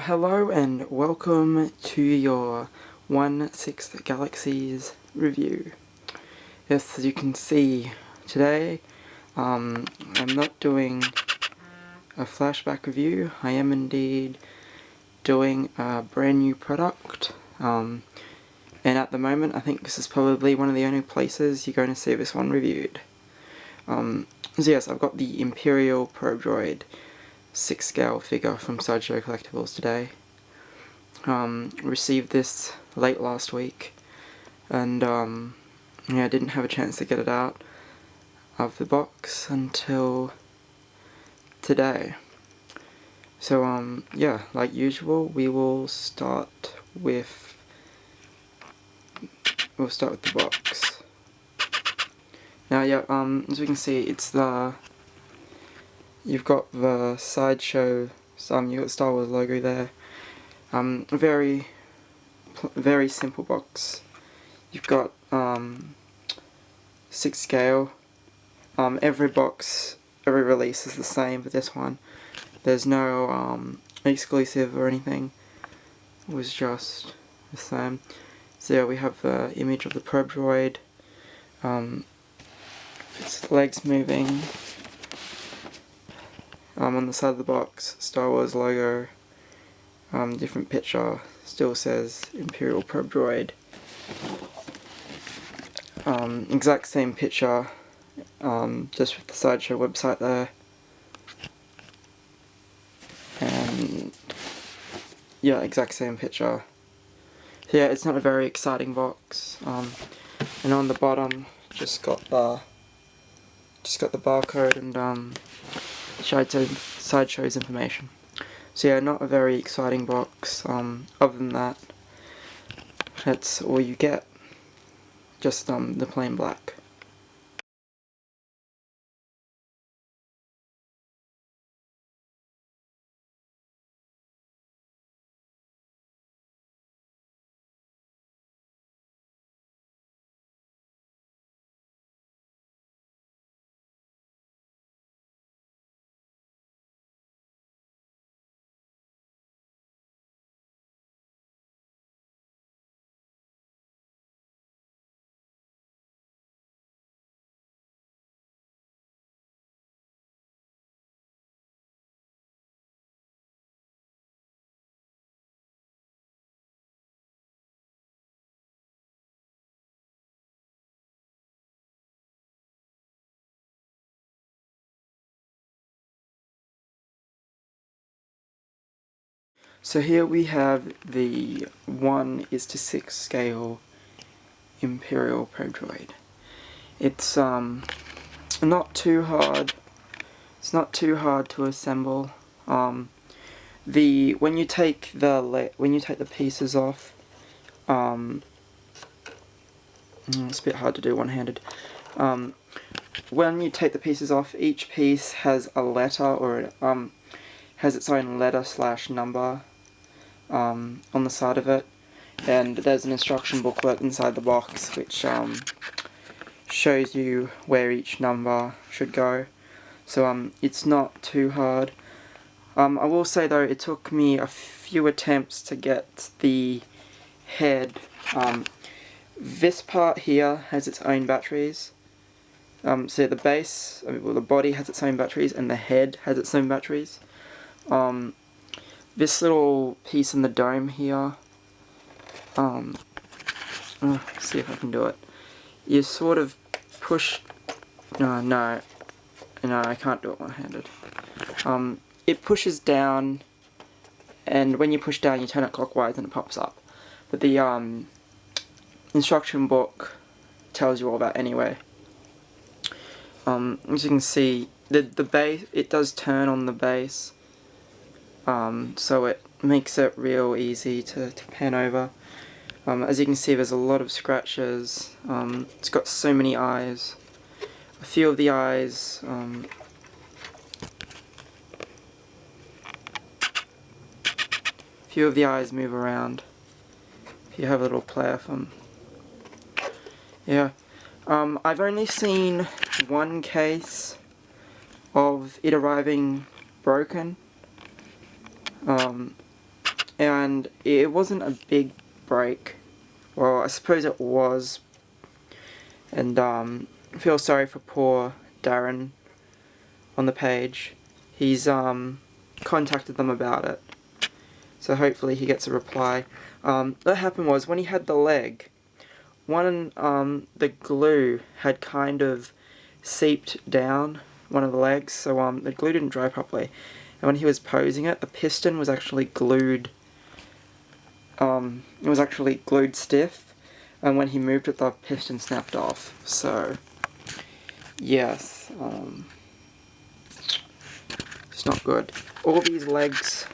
Hello and welcome to your 1/6 Galaxies review. Yes, as you can see today, I'm not doing a flashback review. I am indeed doing a brand new product, and at the moment I think this is probably one of the only places you're going to see this one reviewed. So yes, I've got the Imperial Probe Droid 6 scale figure from Sideshow Collectibles today. Received this late last week, and yeah, I didn't have a chance to get it out of the box until today. So yeah, like usual, we'll start with the box. Now, yeah, as we can see, you've got the Sideshow, you've got the Star Wars logo there. Very simple box. You've got 6 scale. Every release is the same, but this one, there's no exclusive or anything. It was just the same. So yeah, we have the image of the probe droid. Its legs moving. On the side of the box, Star Wars logo. Different picture, still says Imperial Probe Droid. Exact same picture, just with the Sideshow website there. And yeah, exact same picture. So yeah, it's not a very exciting box. And on the bottom, just got the barcode and Sideshow's information. So yeah, not a very exciting box. Other than that, that's all you get. Just the plain black. So here we have the 1:6 scale Imperial Probe Droid. It's not too hard. It's not too hard to assemble. When you take the pieces off, it's a bit hard to do one-handed. When you take the pieces off, each piece has a letter or has its own letter/number on the side of it, and there's an instruction booklet inside the box which shows you where each number should go. So it's not too hard. I will say though, it took me a few attempts to get the head. This part here has its own batteries. So the base, the body has its own batteries, and the head has its own batteries. This little piece in the dome here, see if I can do it. You sort of push. No, I can't do it one-handed. It pushes down, and when you push down, you turn it clockwise, and it pops up. But the instruction book tells you all that anyway. As you can see, the base, it does turn on the base, so it makes it real easy to pan over. As you can see, there's a lot of scratches. It's got so many eyes. A few of the eyes move around. If you have a little play with them. Yeah. I've only seen one case of it arriving broken. and it wasn't a big break. Well, I suppose it was, and I feel sorry for poor Darren on the page. He's contacted them about it, so hopefully he gets a reply. What happened was, when he had the leg, the glue had kind of seeped down one of the legs, so the glue didn't dry properly, and when he was posing it, the piston was actually glued. It was actually glued stiff, and when he moved it, the piston snapped off. So yes, it's not good. All these legs,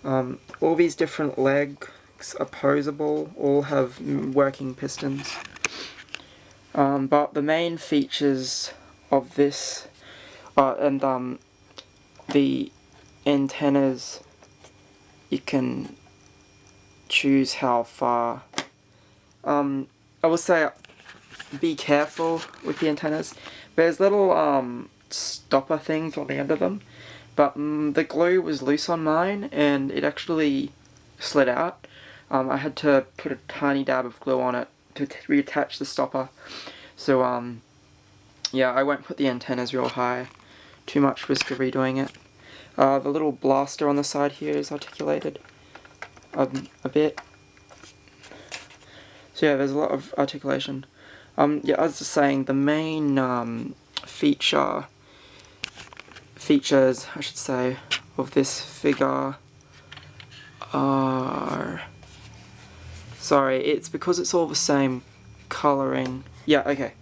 all these different legs are posable, all have working pistons. But the main features of this, and the antennas, you can choose how far. I will say, be careful with the antennas. There's little stopper things on the end of them, but the glue was loose on mine and it actually slid out. I had to put a tiny dab of glue on it to reattach the stopper. So yeah, I won't put the antennas real high. Too much risk of redoing it. The little blaster on the side here is articulated a bit. So yeah, there's a lot of articulation. Yeah, I was just saying, the main features, I should say, of this figure are... Sorry, it's because it's all the same colouring. Yeah, okay.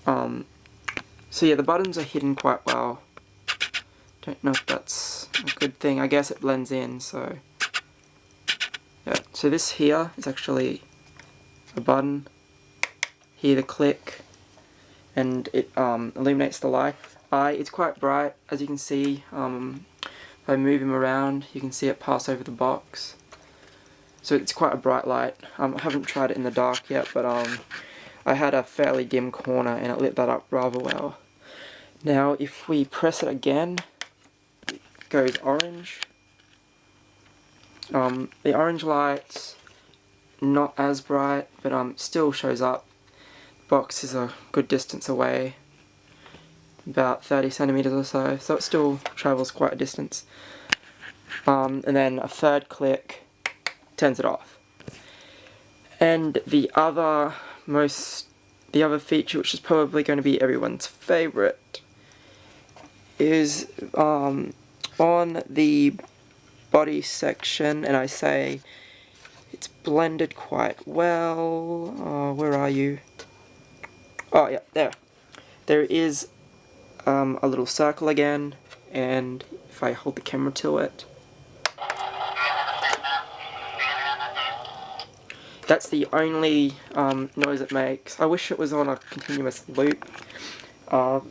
So yeah, the buttons are hidden quite well. Don't know if that's a good thing. I guess it blends in, so... Yeah, so this here is actually a button. Here the click, and it illuminates the light. It's quite bright, as you can see. If I move him around, you can see it pass over the box. So it's quite a bright light. I haven't tried it in the dark yet, but I had a fairly dim corner and it lit that up rather well. Now if we press it again, it goes orange. The orange light's not as bright, but still shows up. The box is a good distance away, about 30 centimeters or so, so it still travels quite a distance. And then a third click turns it off. And the other feature, which is probably going to be everyone's favorite, is on the body section, and I say it's blended quite well. Where are you? Oh yeah, there. There is a little circle again, and if I hold the camera to it, that's the only noise it makes. I wish it was on a continuous loop or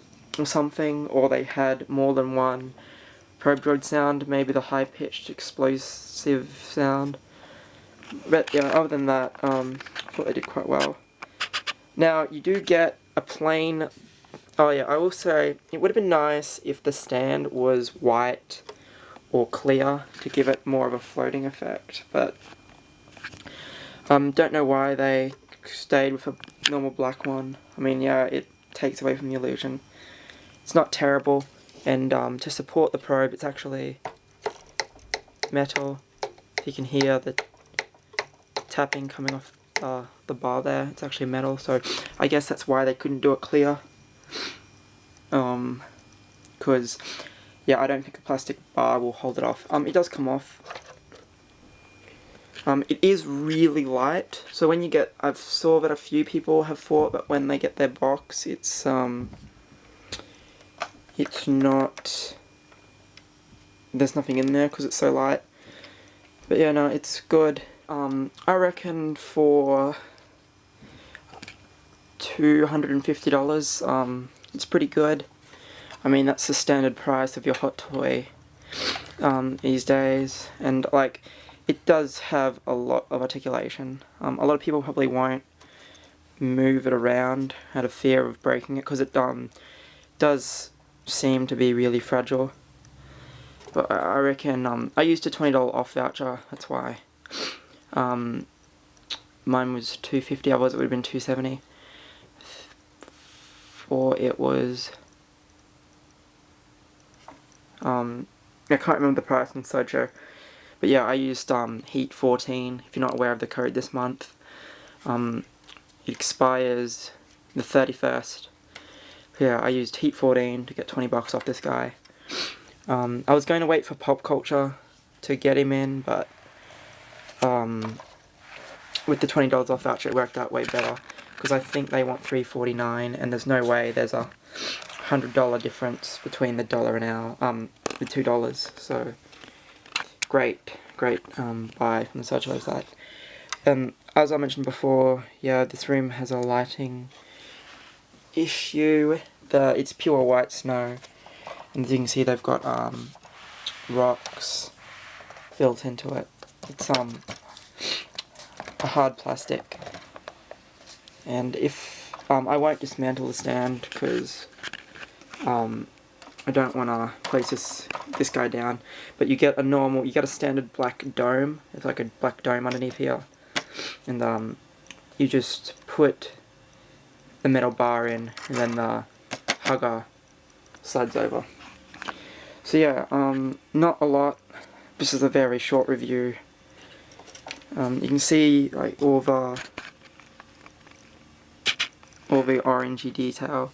something, or they had more than one probe droid sound, maybe the high-pitched explosive sound. But yeah, other than that, I thought they did quite well. Now, you do get a plain... Oh yeah, I will say, it would have been nice if the stand was white or clear to give it more of a floating effect, but don't know why they stayed with a normal black one. I mean, yeah, it takes away from the illusion. It's not terrible, and to support the probe, it's actually metal. You can hear the tapping coming off the bar there. It's actually metal, so I guess that's why they couldn't do it clear. Because, yeah, I don't think a plastic bar will hold it off. It does come off. It is really light, so when you get... I've saw that a few people have thought that when they get their box, it's not... There's nothing in there because it's so light. But yeah, no, it's good. I reckon for $250, it's pretty good. I mean, that's the standard price of your hot toy these days, and like, it does have a lot of articulation. A lot of people probably won't move it around out of fear of breaking it, because it does seem to be really fragile. But I reckon, I used a $20 off voucher, that's why. Mine was $2.50, otherwise it would have been $2.70. Or it was, I can't remember the price on Sideshow. But yeah, I used Heat 14, if you're not aware of the code this month. It expires the 31st. Yeah, I used Heat 14 to get $20 off this guy. I was going to wait for Pop Culture to get him in, but with the $20 off voucher it worked out way better, because I think they want $3.49, and there's no way there's a $100 difference between the dollar and the $2. So great buy from the Sideshow site. As I mentioned before, yeah, this room has a lighting issue. It's pure white snow, and as you can see, they've got rocks built into it. It's a hard plastic, and if I won't dismantle the stand because I don't want to place this guy down. But you get a standard black dome. It's like a black dome underneath here, and you just put the metal bar in, and then the hugger slides over. So yeah, not a lot. This is a very short review. You can see like all the orangey detail,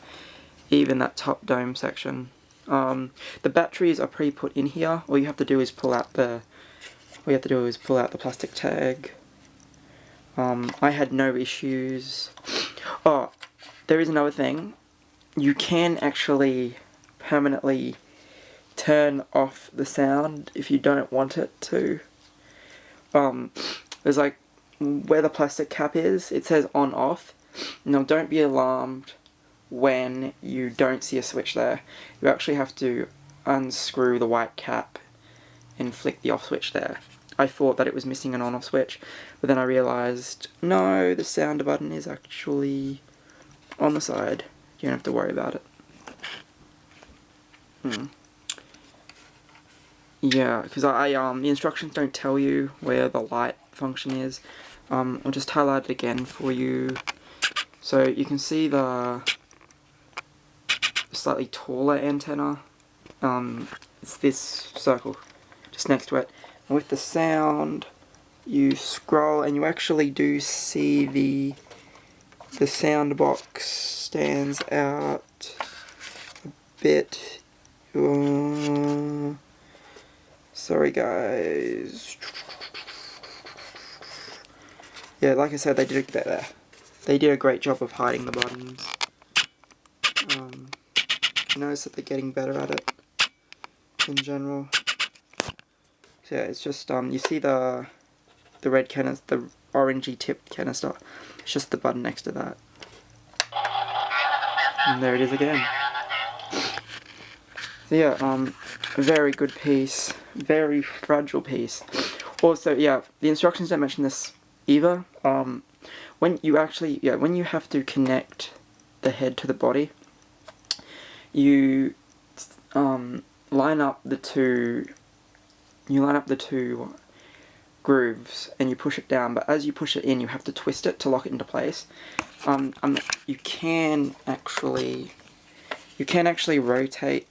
even that top dome section. The batteries are pre-put in here. All you have to do is pull out the plastic tag. I had no issues. Oh, there is another thing. You can actually permanently turn off the sound if you don't want it to. There's like where the plastic cap is, it says on off. Now don't be alarmed when you don't see a switch there. You actually have to unscrew the white cap and flick the off switch there. I thought that it was missing an on-off switch, but then I realised, no, the sound button is actually on the side. You don't have to worry about it. Yeah, because the instructions don't tell you where the light function is. I'll just highlight it again for you. So you can see the slightly taller antenna. It's this circle just next to it. And with the sound, you scroll and you actually do see the sound box stands out a bit. Sorry guys. Yeah, like I said, they did a great job of hiding the buttons. Notice that they're getting better at it in general. So yeah, it's just you see the red canister, the orangey tipped canister. It's just the button next to that. And there it is again. So yeah, a very good piece, very fragile piece. Also, yeah, the instructions don't mention this either. When you have to connect the head to the body, you line up the two grooves and you push it down, but as you push it in you have to twist it to lock it into place. You can actually rotate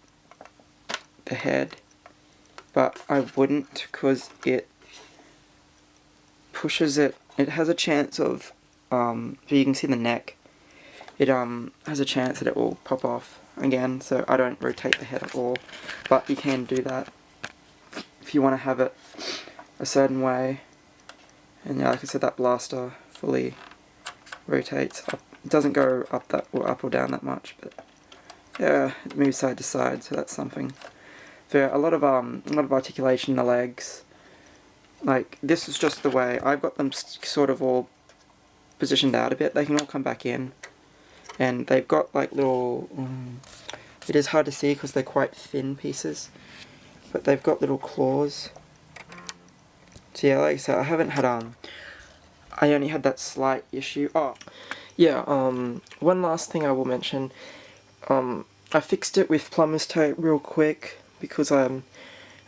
the head, but I wouldn't, because it pushes it. It has a chance of so you can see the neck. It has a chance that it will pop off again, so I don't rotate the head at all. But you can do that if you want to have it a certain way. And yeah, like I said, that blaster fully rotates up. It doesn't go up or down that much, but yeah, it moves side to side, so that's something. So yeah, a lot of articulation in the legs. Like, this is just the way I've got them sort of all positioned out a bit. They can all come back in, and they've got like little. It is hard to see because they're quite thin pieces, but they've got little claws. So yeah, like I said, I haven't had I only had that slight issue. Oh, yeah. One last thing I will mention. I fixed it with plumber's tape real quick because I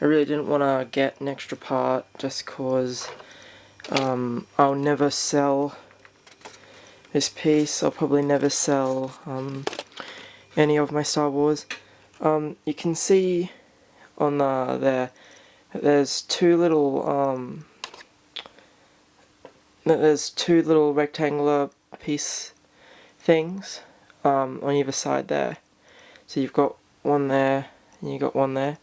I really didn't want to get an extra part just cause I'll never sell this piece. I'll probably never sell any of my Star Wars. You can see on there there's two little rectangular piece things on either side there. So you've got one there and you got one there.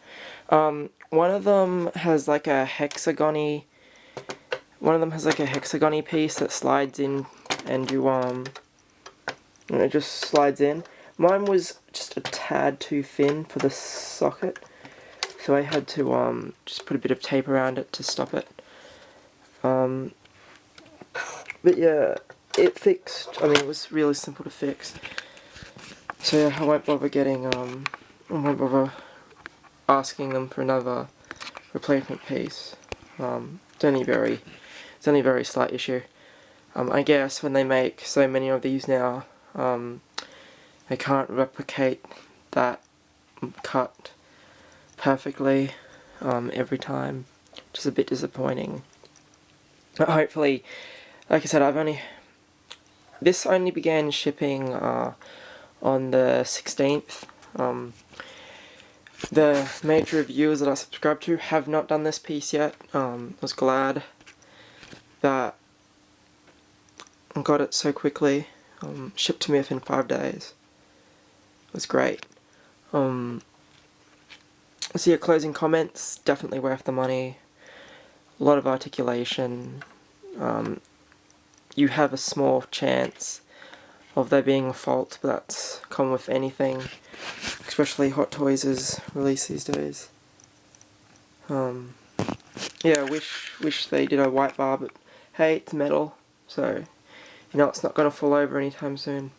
One of them has like a hexagony piece that slides in, and it just slides in. Mine was just a tad too thin for the socket, so I had to just put a bit of tape around it to stop it. But yeah, it fixed. I mean, it was really simple to fix. So yeah, I won't bother asking them for another replacement piece. It's only a very slight issue. I guess when they make so many of these now, they can't replicate that cut perfectly every time, which is a bit disappointing. But hopefully, like I said, this only began shipping on the 16th. The major reviewers that I subscribe to have not done this piece yet. I was glad that I got it so quickly. Shipped to me within 5 days. It was great. So yeah, closing comments, definitely worth the money. A lot of articulation. You have a small chance of there being a fault, but that's common with anything, especially Hot Toys' release these days. Yeah, wish they did a white bar, but hey, it's metal, so you know it's not gonna fall over anytime soon.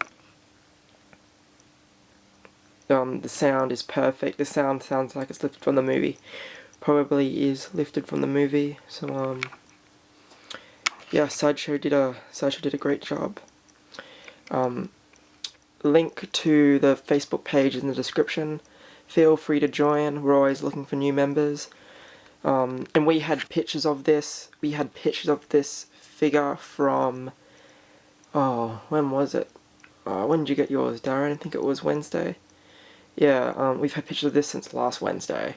The sound is perfect. The sound sounds like it's lifted from the movie. Probably is lifted from the movie. So yeah, Sideshow did a great job. Link to the Facebook page in the description. Feel free to join. We're always looking for new members. And we had pictures of this. We had pictures of this figure from. Oh, when was it? When did you get yours, Darren? I think it was Wednesday. Yeah, we've had pictures of this since last Wednesday.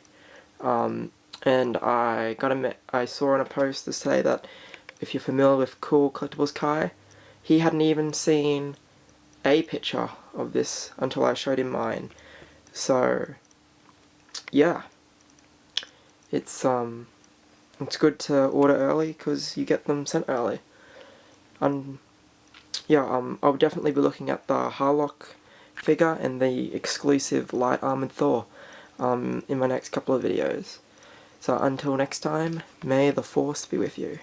And I saw on a post to say that if you're familiar with Cool Collectibles Kai, he hadn't even seen a picture of this until I showed him mine. So yeah, it's good to order early because you get them sent early. Yeah, I'll definitely be looking at the Harlock figure and the exclusive light armored Thor in my next couple of videos. So until next time, may the Force be with you.